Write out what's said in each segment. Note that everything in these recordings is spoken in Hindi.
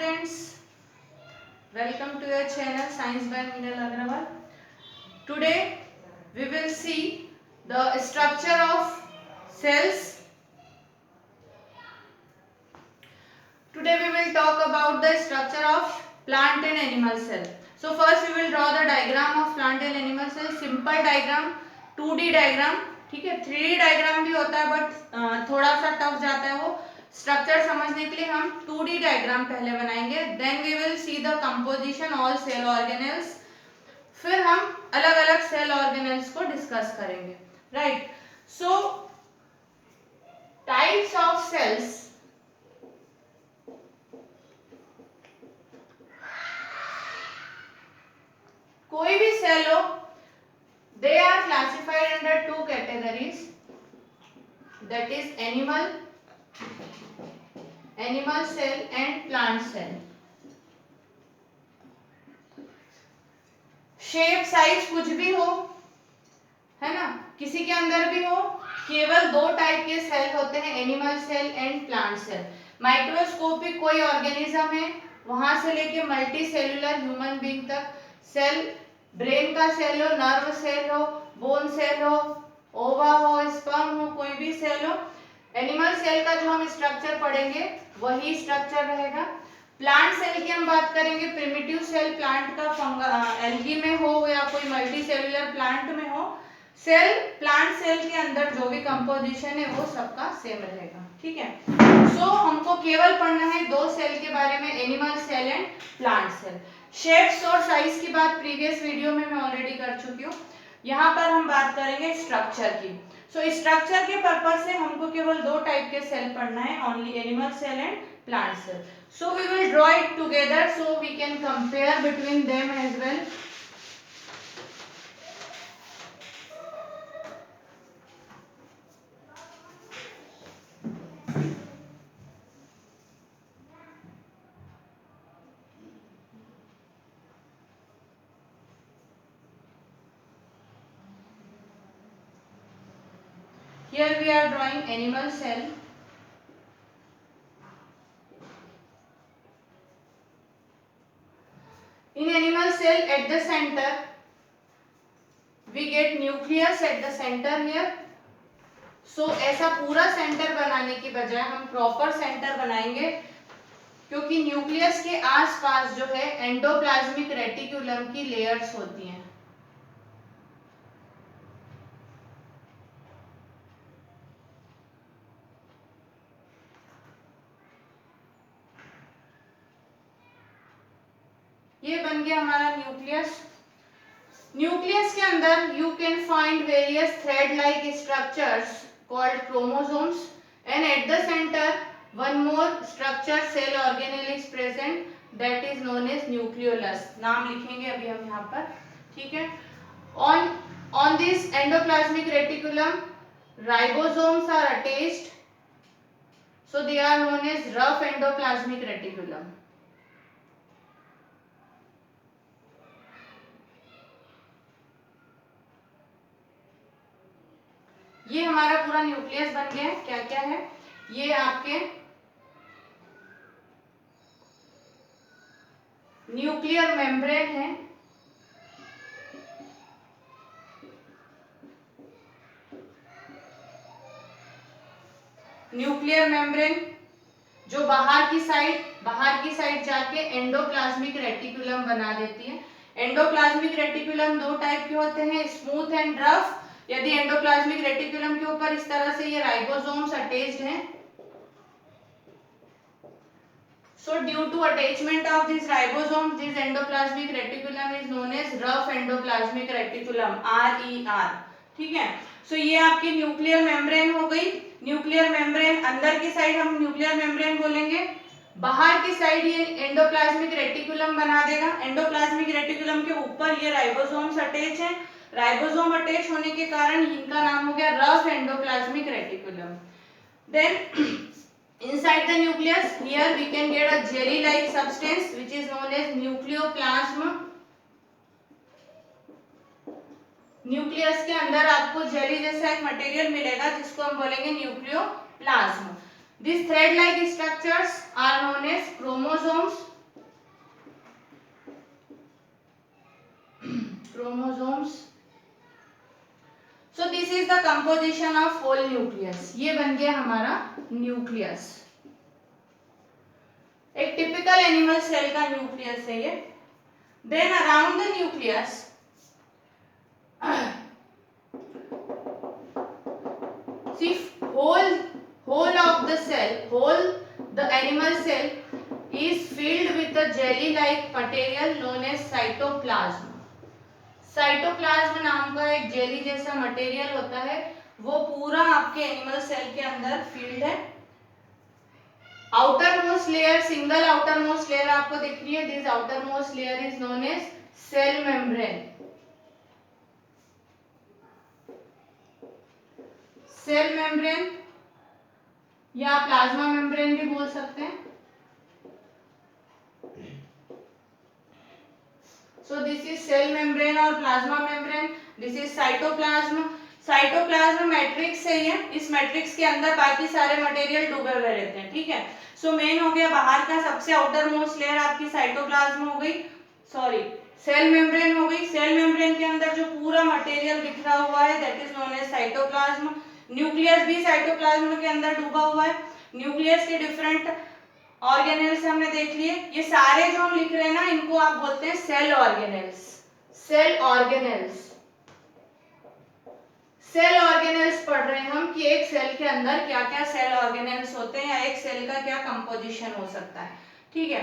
students, welcome to your channel Science by Minal Agrawal. Today we will see the structure of cells. Today we will talk about the structure of plant and animal cell. So first we will draw the diagram of plant and animal cell. Simple diagram, 2D diagram. ठीक है, 3D डायग्राम भी होता है बट थोड़ा सा टफ जाता है वो. स्ट्रक्चर समझने के लिए हम 2D डायग्राम पहले बनाएंगे. Then we will see the composition all cell organelles. फिर हम अलग अलग सेल ऑर्गेनेल्स को डिस्कस करेंगे. Right. So types of cells. कोई भी सेल हो, they are classified under two categories, that is animal cell and plant cell. Shape size कुछ भी हो, है ना, किसी के अंदर भी हो, केवल दो टाइप के सेल होते हैं, animal cell and plant cell. Microscopic कोई ऑर्गेनिज्म है, वहां से लेके मल्टी सेल्यूलर ह्यूमन बीइंग तक सेल, ब्रेन का सेल हो, नर्व सेल हो, बोन सेल हो, ओवा हो, स्पर्म हो, कोई भी सेल हो. एनिमल सेल का जो हम स्ट्रक्चर पढ़ेंगे वही स्ट्रक्चर रहेगा. प्लांट सेल की हम बात करेंगे, प्रिमिटिव सेल प्लांट का एल्गी में हो या कोई मल्टी सेल्यूलर प्लांट में हो, सेल प्लांट सेल के अंदर जो भी कंपोजिशन है वो सबका सेम रहेगा. ठीक है. सो हमको केवल पढ़ना है दो सेल के बारे में, animal cell and plant cell. Shapes और साइज की बात प्रीवियस वीडियो में मैं ऑलरेडी कर चुकी हूँ. यहाँ पर हम बात करेंगे स्ट्रक्चर की. सो स्ट्रक्चर के पर्पज से हमको केवल दो टाइप के सेल पढ़ना है, only animal cell and plant cell. So we will draw it together so we can compare between them as well. Here we are drawing animal cell. In animal cell, at the center, we get nucleus at the center here. So ऐसा पूरा सेंटर बनाने की बजाय हम प्रॉपर सेंटर बनाएंगे, क्योंकि न्यूक्लियस के आसपास जो है एंडोप्लाज्मिक रेटिकुलम की लेयर्स होती हैं. ये बन गया हमारा न्यूक्लियस. न्यूक्लियस के अंदर you can find various thread like structures called chromosomes and at the centre one more structure cell organelle is present, that is known as nucleolus. नाम लिखेंगे अभी हम यहाँ पर. ठीक है. On this endoplasmic reticulum ribosomes are attached, so they are known as rough endoplasmic reticulum. ये हमारा पूरा न्यूक्लियस बन गया है. क्या क्या है ये आपके न्यूक्लियर मेम्ब्रेन है, न्यूक्लियर मेम्ब्रेन जो बाहर की साइड जाके एंडोप्लाज्मिक रेटिकुलम बना देती है. एंडोप्लाज्मिक रेटिकुलम दो टाइप के होते हैं, स्मूथ एंड रफ. यदि एंडोप्लाज्मिक रेटिकुलम के ऊपर इस तरह से ये राइबोसोम्स अटैच्ड हैं, so due to attachment of this ribosome, this endoplasmic reticulum is known as rough endoplasmic reticulum, RER. ठीक है. सो ये आपकी न्यूक्लियर मेम्ब्रेन हो गई. न्यूक्लियर मेम्ब्रेन अंदर की साइड हम न्यूक्लियर मेम्ब्रेन बोलेंगे, बाहर की साइड ये एंडोप्लाज्मिक रेटिकुलम बना देगा. एंडोप्लाज्मिक रेटिकुलम के ऊपर ये राइबोसोम्स अटैच हैं. राइबोसोम अटैच होने के कारण इनका नाम हो गया rough endoplasmic reticulum. Then inside the nucleus, here we can get a jelly like substance which is known as nucleoplasm. Nucleus के अंदर आपको जेली जैसा एक मटेरियल मिलेगा जिसको हम बोलेंगे nucleoplasm. These thread like structures are known as chromosomes. chromosomes. So this is the composition of whole nucleus. ये बन गया हमारा न्यूक्लियस, एक टिपिकल एनिमल सेल का न्यूक्लियस है ये. Then around the nucleus see whole of the cell, the animal cell is filled with a jelly like material known as cytoplasm. Cytoplasm नाम का एक जेली जैसा मटेरियल होता है, वो पूरा आपके एनिमल सेल के अंदर फील्ड है. Outer most layer, single outer most layer आपको दिख रही है. This outer most layer is known as cell membrane. Cell membrane या प्लाज्मा मेम्ब्रेन भी बोल सकते हैं. So this is cell membrane और plasma membrane. This is cytoplasm. Cytoplasm matrix है ये. इस मैट्रिक्स के अंदर बाकी सारे मटेरियल डूबे हुए रहते हैं. ठीक है. सो मेन हो गया बाहर का सबसे आउटर मोस्ट लेयर आपकी साइटोप्लाज्म हो गई, सॉरी सेल मेम्ब्रेन हो गई. सेल मेम्ब्रेन के अंदर जो पूरा मटेरियल बिखरा हुआ है that is known as cytoplasm. Nucleus भी साइटोप्लाज्म के अंदर डूबा हुआ है. न्यूक्लियस के डिफरेंट ऑर्गेनेल्स हमने देख लिए. ये सारे जो हम लिख रहे हैं ना, इनको आप बोलते हैं cell organelles. Cell organelles, cell organelles पढ़ रहे हैं हम कि एक सेल के अंदर क्या क्या सेल ऑर्गेनेल्स होते हैं या एक सेल का क्या कंपोजिशन हो सकता है. ठीक है.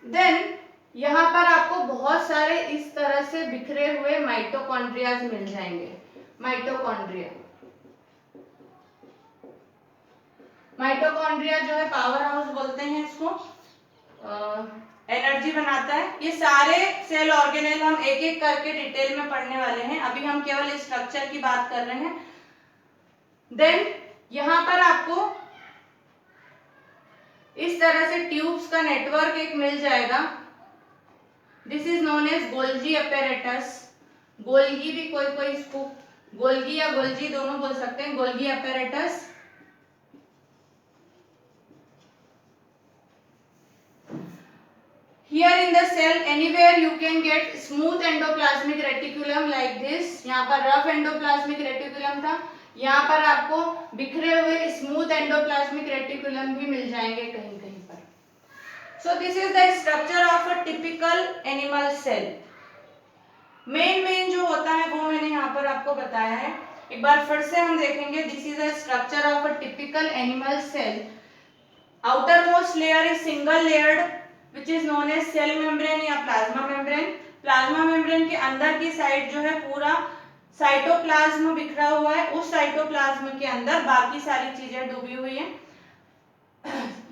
देन यहाँ पर आपको बहुत सारे इस तरह से बिखरे हुए माइटोकॉन्ड्रियाज मिल जाएंगे. माइटोकॉन्ड्रिया, माइटोकॉन्ड्रिया जो है पावर हाउस बोलते हैं इसको, एनर्जी बनाता है. ये सारे सेल ऑर्गेनेल हम एक एक करके डिटेल में पढ़ने वाले हैं. अभी हम केवल स्ट्रक्चर की बात कर रहे हैं. देन यहाँ पर आपको इस तरह से ट्यूब्स का नेटवर्क एक मिल जाएगा. This is known as Golgi apparatus. Golgi भी कोई इसको गोल्गी या गोल्जी दोनों बोल सकते हैं. Golgi apparatus. Here in the cell anywhere you can get smooth endoplasmic reticulum like this. यहाँ पर rough endoplasmic reticulum था, यहाँ पर आपको बिखरे हुए smooth endoplasmic reticulum भी मिल जाएंगे कहीं कहीं पर. So this is the structure of a typical animal cell. Main जो होता है वो मैंने यहाँ पर आपको बताया है. एक बार फिर से हम देखेंगे. This is a structure of a typical animal cell. Outermost layer is single layered which is known as cell membrane या plasma membrane. प्लाज्मा मेम्ब्रेन के अंदर की साइड जो है पूरा साइटोप्लाज्म बिखरा हुआ है. उस साइटोप्लाज्म के अंदर बाकी सारी चीजें डूबी हुई हैं.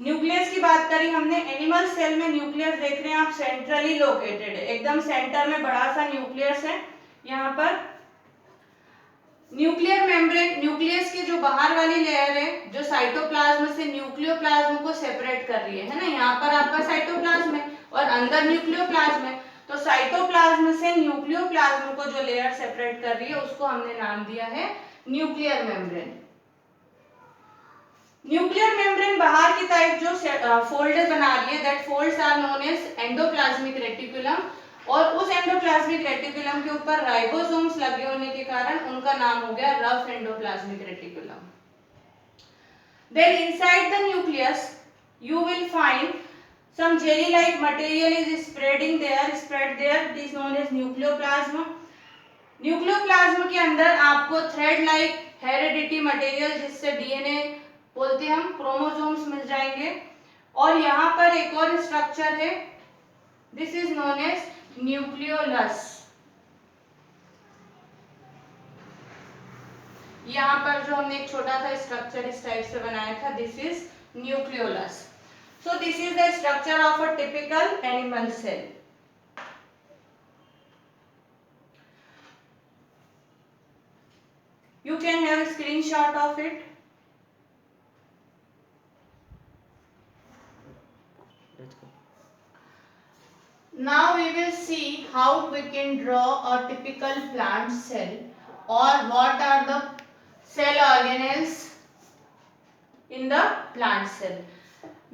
न्यूक्लियस की बात करी हमने. एनिमल सेल में न्यूक्लियस देख रहे हैं आप, सेंट्रली लोकेटेड है. एकदम सेंटर में बड़ा सा न्यूक्लियस है. यहाँ पर न्यूक्लियर मेम्ब्रेन, न्यूक्लियस की जो बाहर वाली लेयर है जो साइटोप्लाज्म से न्यूक्लियोप्लाज्म को सेपरेट कर रही है ना. यहाँ पर आपका साइटोप्लाज्म है और अंदर न्यूक्लियोप्लाज्म है. तो साइटोप्लाज्म से न्यूक्लियोप्लाज्म को जो लेयर सेपरेट कर रही है उसको हमने नाम दिया है न्यूक्लियर मेम्ब्रेन. न्यूक्लियर मेम्ब्रेन बाहर की टाइप जो फोल्ड बना रही है that folds are known as endoplasmic reticulum. और उस एंडोप्लाज्मिक रेटिकुलम के ऊपर राइबोसोम्स लगे होने के कारण उनका नाम हो गया rough endoplasmic reticulum. Then inside the nucleus you will find some jelly like material is spread there. It is known as nucleoplasm. Nucleoplasm के अंदर आपको थ्रेड लाइक हेरिडिटी मटेरियल जिससे डीएनए बोलते हैं हम, क्रोमोसोम्स मिल जाएंगे. और यहाँ पर एक और स्ट्रक्चर है. This is known as nucleolus. यहाँ पर जो हमने एक छोटा सा स्ट्रक्चर इस टाइप से बनाया था, this is nucleolus. So this is the structure of a typical animal cell. You can have a screenshot of it. Now we will see how we can draw a typical plant cell or what are the cell organelles in the plant cell.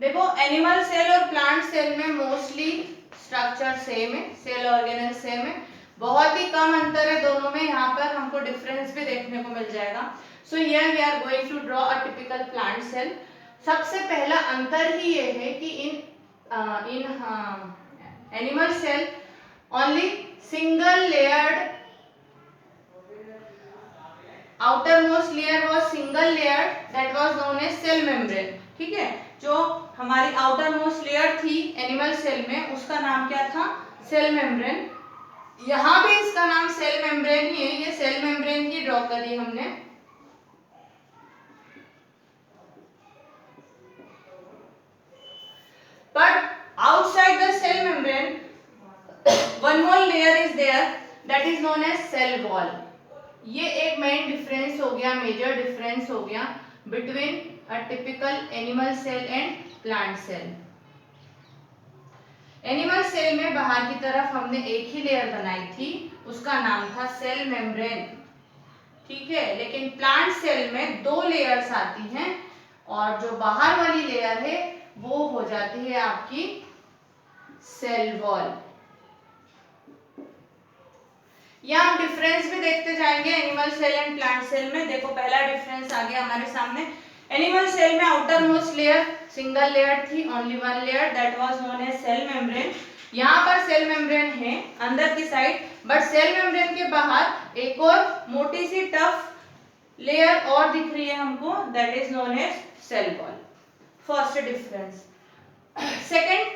देखो एनिमल सेल और प्लांट सेल में मोस्टली स्ट्रक्चर सेम है, सेल ऑर्गेनेल सेम है, बहुत ही कम अंतर है दोनों में, यहाँ पर हमको डिफरेंस भी देखने को मिल जाएगा। So here we are going to draw a typical plant cell. सबसे पहला अंतर ही ये है कि in animal cell only single layered outermost layer was single layer that was known as cell membrane। ठीक है, जो हमारी outermost layer थी एनिमल सेल में उसका नाम क्या था, सेल मेम्ब्रेन। यहाँ भी इसका नाम सेल मेम्ब्रेन ही है, ये सेल मेम्ब्रेन ही ड्रॉ करी हमने। But outside the cell membrane, one more layer is there that is known as cell wall। ये एक मेन डिफरेंस हो गया, मेजर डिफरेंस हो गया between a typical animal cell and plant cell. Animal cell में बाहर की तरफ हमने एक ही लेयर बनाई थी, उसका नाम था सेल मेम्ब्रेन। ठीक है, लेकिन प्लांट सेल में 2 लेयर्स आती हैं और जो बाहर वाली लेयर है वो हो जाती है आपकी सेल वॉल। यहाँ हम डिफरेंस भी देखते जाएंगे animal cell and plant cell में। देखो पहला डिफरेंस आ गया हमारे सामने। एनिमल सेल में outer most layer single layer थी, only one layer, that was known as cell membrane. यहाँ पर सेल मेम्ब्रेन है अंदर की साइड, बट सेल मेम्ब्रेन के बाहर एक और मोटी सी टफ लेयर और दिख रही है हमको, that is known as cell wall. First difference. Second,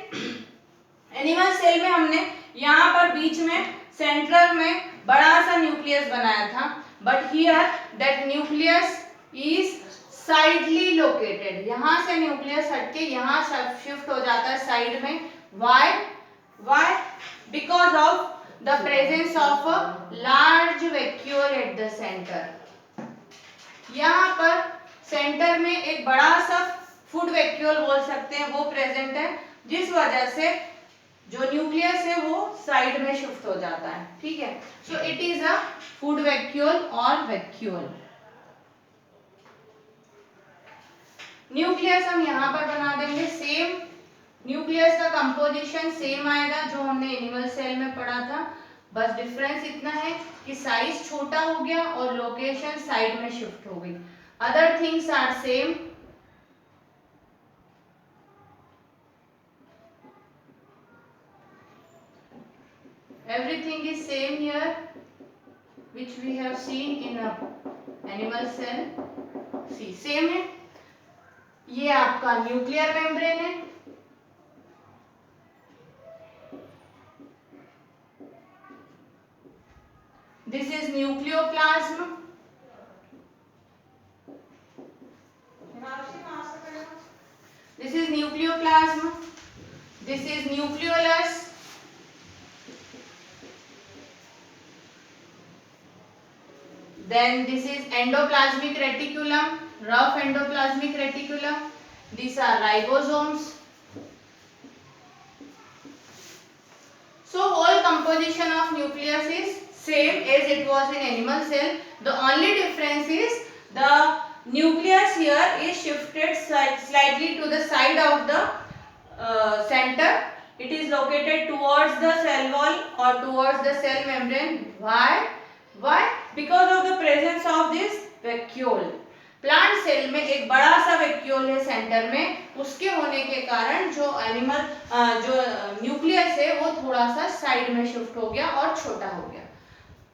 animal cell में हमने यहाँ पर बीच में सेंट्रल में बड़ा सा न्यूक्लियस बनाया था, but here that nucleus is sidely located. यहाँ से न्यूक्लियस हटके यहाँ शिफ्ट हो जाता है साइड में। Why? Because of the presence of a large vacuole eight the centre. यहाँ पर सेंटर में एक बड़ा सा फूड वैक्यूल बोल सकते हैं वो प्रेजेंट है, जिस वजह से जो न्यूक्लियस है वो साइड में शिफ्ट हो जाता है। ठीक है, so it is a food vacuole और वैक्यूल। न्यूक्लियस हम यहाँ पर बना देंगे, सेम न्यूक्लियस का कंपोजिशन सेम आएगा जो हमने एनिमल सेल में पढ़ा था, बस डिफरेंस इतना है कि साइज छोटा हो गया और लोकेशन साइड में शिफ्ट हो गई। Other things are same. Everything is same here which we have seen in a animal cell। See, same है। ये आपका न्यूक्लियर मेम्ब्रेन है, this is nucleoplasm, this is nucleoplasm, this is nucleolus, then this is endoplasmic reticulum, rough endoplasmic reticulum, these are ribosomes। So whole composition of nucleus is same as it was in animal cell, the only difference is the nucleus here is shifted slightly to the side of the center, it is located towards the cell wall or towards the cell membrane। Why? Because of the presence of this vacuole। Plant cell में एक बड़ा सा वैक्यूल है सेंटर में, उसके होने के कारण जो जो न्यूक्लियस है वो थोड़ा सा साइड में शिफ्ट हो गया और छोटा हो गया।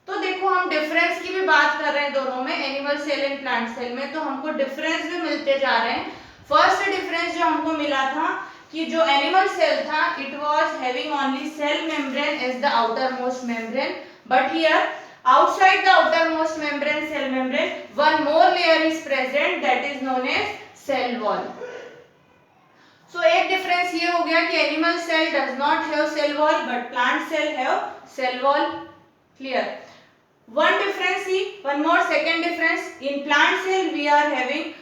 तो देखो हम डिफरेंस की भी बात कर रहे हैं दोनों में, animal cell and plant cell में, तो हमको डिफरेंस भी मिलते जा रहे हैं। फर्स्ट डिफरेंस जो हमको मिला था कि जो एनिमल सेल था it was having only cell membrane as the outer most membrane, but here outside the outermost membrane, cell membrane, one more layer is present that is known as cell wall। So एक difference ये हो गया कि animal cell does not have cell wall but plant cell have cell wall। Clear? One difference is one more second difference, in plant cell we are having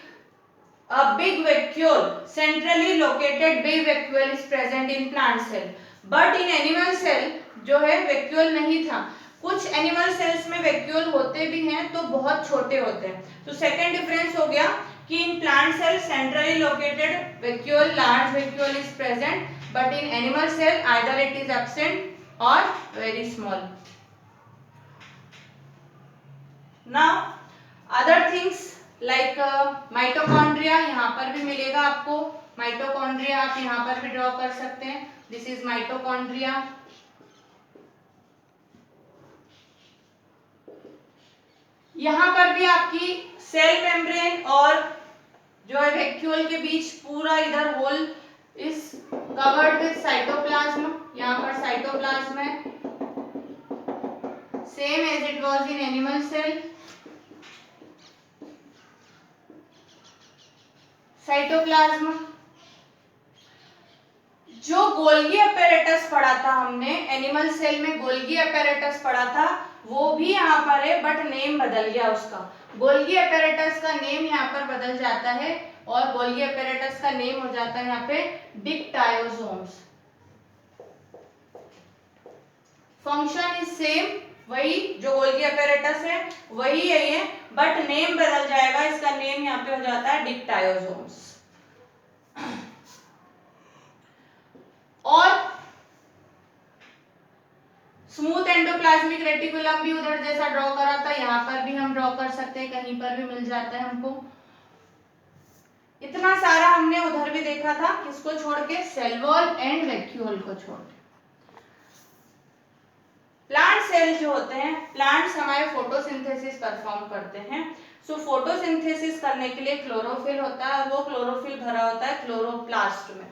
a big vacuole, centrally located big vacuole is present in plant cell, but in animal cell जो है vacuole नहीं था। कुछ एनिमल सेल्स में वैक्यूल होते भी हैं तो बहुत छोटे होते हैं। तो सेकंड डिफरेंस हो गया कि in plant cell centrally located vacuole, large vacuole is present, but in animal cell either it is absent और very small. Now other things like mitochondria, यहाँ पर भी मिलेगा आपको माइटोकॉन्ड्रिया, आप यहाँ पर भी ड्रॉ कर सकते हैं। This is mitochondria. यहाँ पर भी आपकी सेल मेम्ब्रेन और जो है वैक्यूल के बीच पूरा इधर whole is covered with cytoplasm. यहाँ पर साइटोप्लाज्म है, same as it was in animal cell. Cytoplasm, जो गोल्गी अपैरेटस पढ़ा था हमने एनिमल सेल में, गोल्गी अपैरेटस पढ़ा था, वो भी यहाँ पर है बट नेम बदल गया उसका। गोल्गी अपैरेटस का नेम यहाँ पर बदल जाता है और गोल्गी अपैरेटस का नेम हो जाता है यहाँ पे डिक्टायोसोम्स। फंक्शन इज सेम, वही जो गोल्गी अपैरेटस है वही है ये, बट नेम बदल जाएगा, इसका नेम यहाँ पे हो जाता है डिक्टायोसोम्स। और स्मूथ एंडोप्लाज्मिक रेटिकुलम भी उधर जैसा ड्रॉ करा था, यहाँ पर भी हम ड्रॉ कर सकते हैं, कहीं पर भी मिल जाता है हमको। इतना सारा हमने उधर भी देखा था, किसको छोड़ के, सेल वॉल एंड वैक्यूल को छोड़ के। प्लांट सेल जो होते हैं, प्लांट्स हमारे फोटोसिंथेसिस परफॉर्म करते हैं। सो फोटोसिंथेसिस करने के लिए क्लोरोफिल होता है और वो क्लोरोफिल भरा होता है क्लोरोप्लास्ट में।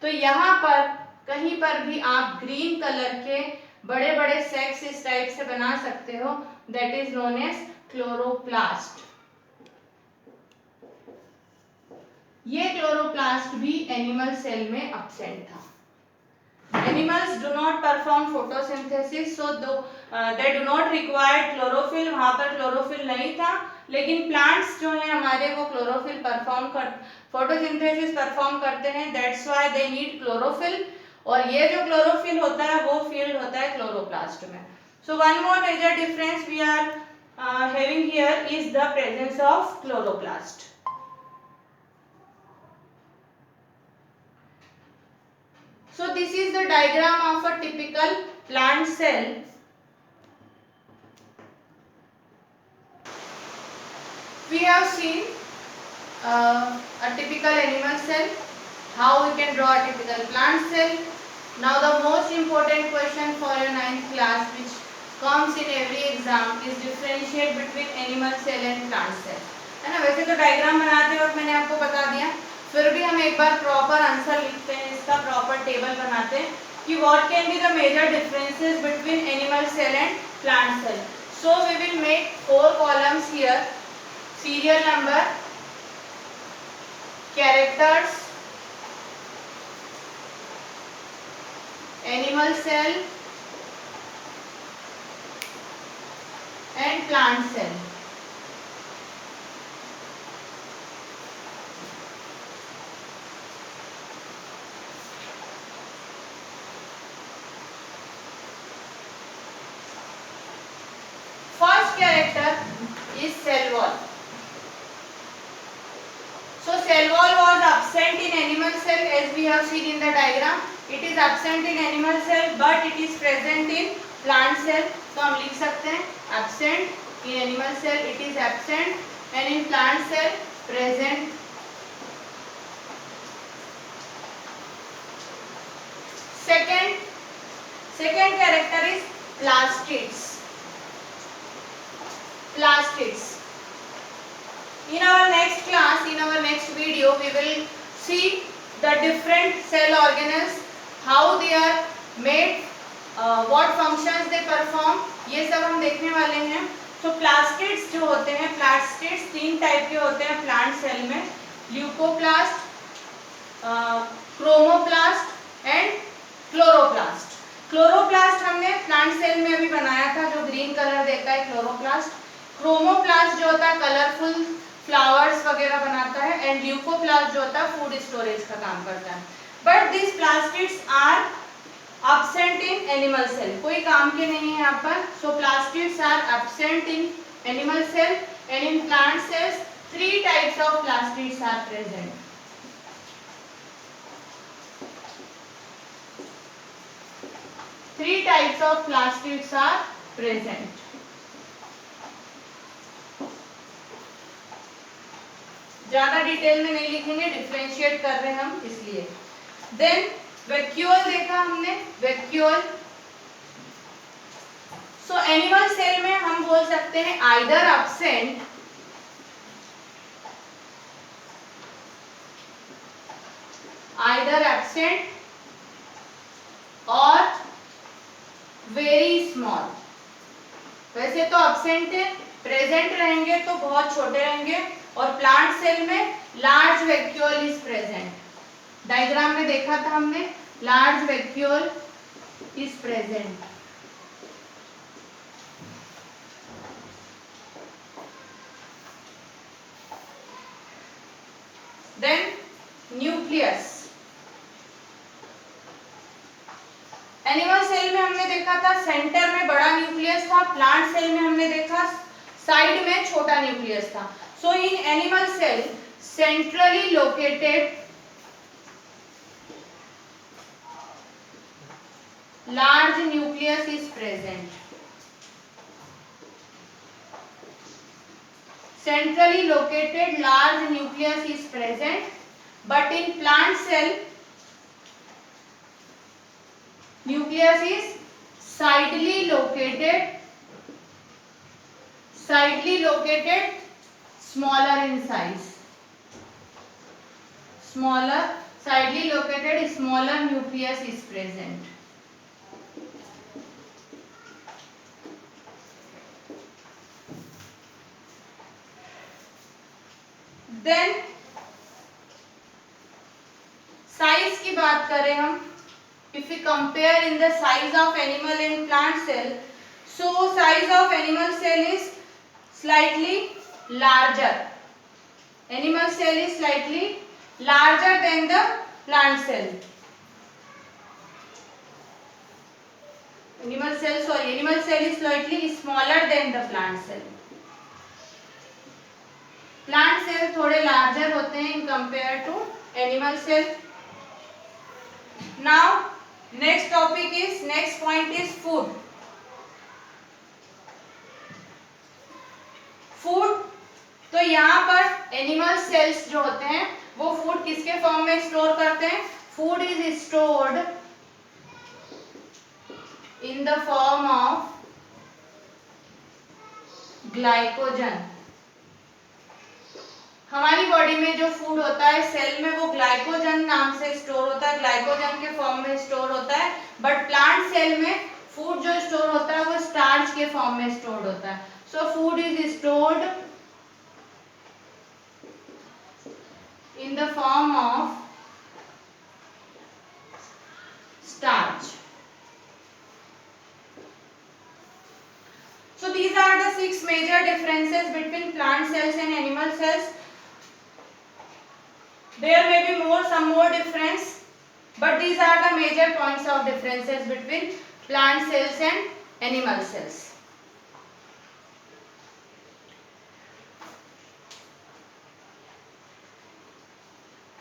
तो यहाँ पर कहीं पर भी आप ग्रीन कलर के बड़े बड़े सेक्स इस टाइप से बना सकते हो, that is known as chloroplast. ये क्लोरोप्लास्ट भी एनिमल सेल में एब्सेंट था। Animals do not perform photosynthesis, so they do not require chlorophyll। वहाँ पर क्लोरोफिल नहीं था, लेकिन प्लांट्स जो हैं हमारे वो क्लोरोफिल फोटोसिंथेसिस परफॉर्म करते हैं, that's why they need chlorophyll. और ये जो क्लोरोफिल होता है वो फील्ड होता है क्लोरोप्लास्ट में। So one more major difference we are having here is the presence of chloroplast. So this is the diagram of a typical plant cell. We have seen a typical animal cell, how we can draw a typical plant cell. Now the most important question for your 9th class which comes in every exam is differentiate between animal cell and plant cell. है ना, वैसे तो डायग्राम बनाते वक्त मैंने आपको बता दिया, फिर भी हम एक बार प्रॉपर आंसर लिखते हैं, इसका प्रॉपर टेबल बनाते हैं कि what can be the major differences between animal cell and plant cell. So we will make 4 columns here, serial number, characters, animal cell and plant cell. First character is cell wall. So cell wall was absent in animal cell as we have seen in the diagram. It is absent in animal cell but it is present in plant cell. तो हम लिख सकते हैं absent in animal cell, it is absent, and in plant cell present. Second character is plastids. Plastids. In our next class, in our next video, we will see the different cell organelles, how they are made, what functions they perform, ये सब हम देखने वाले हैं। तो प्लास्टिड्स जो होते हैं, प्लास्टिड्स 3 टाइप के होते हैं प्लांट सेल में, leucoplast, chromoplast and chloroplast. Chloroplast हमने प्लांट सेल में अभी बनाया था, जो ग्रीन कलर देता है क्लोरोप्लास्ट। क्रोमोप्लास्ट जो होता है कलरफुल फ्लावर्स वगैरह बनाता है, एंड ल्यूकोप्लास्ट जो होता है फूड स्टोरेज का काम करता है। But this plastids are absent in animal cell, कोई काम के नहीं है यहाँ पर। So plastids are absent in animal cell and in plant cells 3 types of plastids are present. Three types of plastids are present. ज्यादा डिटेल में नहीं लिखेंगे, डिफरेंशिएट कर रहे हैं हम इसलिए। देन वैक्यूल देखा हमने, वैक्यूल। सो एनिमल सेल में हम बोल सकते हैं आइदर एब्सेंट, और वेरी स्मॉल। वैसे तो एब्सेंट है, प्रेजेंट रहेंगे तो बहुत छोटे रहेंगे, और प्लांट सेल में large vacuole is present. Diagram में देखा था हमने, large vacuole is present. Then nucleus. Animal cell में हमने देखा था सेंटर में बड़ा न्यूक्लियस था, प्लांट सेल में हमने देखा साइड में छोटा न्यूक्लियस था। So in animal cell centrally located large nucleus is present. Centrally located large nucleus is present, but in plant cell nucleus is sidely located, smaller in size. Sidely located smaller nucleus is present. Then size की बात करें हम, if you compare in the size of animal and plant cell, so size of animal cell is slightly larger. Animal cell is slightly larger than the plant cell. Animal cell is slightly smaller than the plant cell. Plant cell थोड़े लार्जर होते हैं in compare to animal cell. Now next point is food. तो यहाँ पर एनिमल सेल्स जो होते हैं वो फूड किसके फॉर्म में स्टोर करते हैं? Food is stored in the form of glycogen. हमारी बॉडी में जो फूड होता है सेल में वो ग्लाइकोजन नाम से स्टोर होता है, ग्लाइकोजन के फॉर्म में स्टोर होता है। बट प्लांट सेल में फूड जो स्टोर होता है वो स्टार्च के फॉर्म में स्टोर होता है। So food is stored in the form of starch. So these are the 6 major differences between plant cells and animal cells. There may be some more difference, but these are the major points of differences between plant cells and animal cells.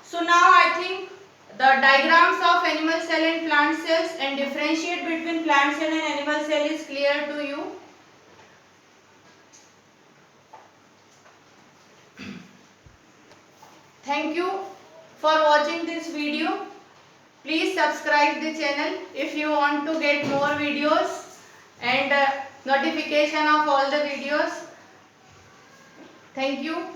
So now I think the diagrams of animal cell and plant cells and differentiate between plant cell and animal cell is clear to you. Thank you for watching this video. Please subscribe the channel if you want to get more videos and notification of all the videos. Thank you.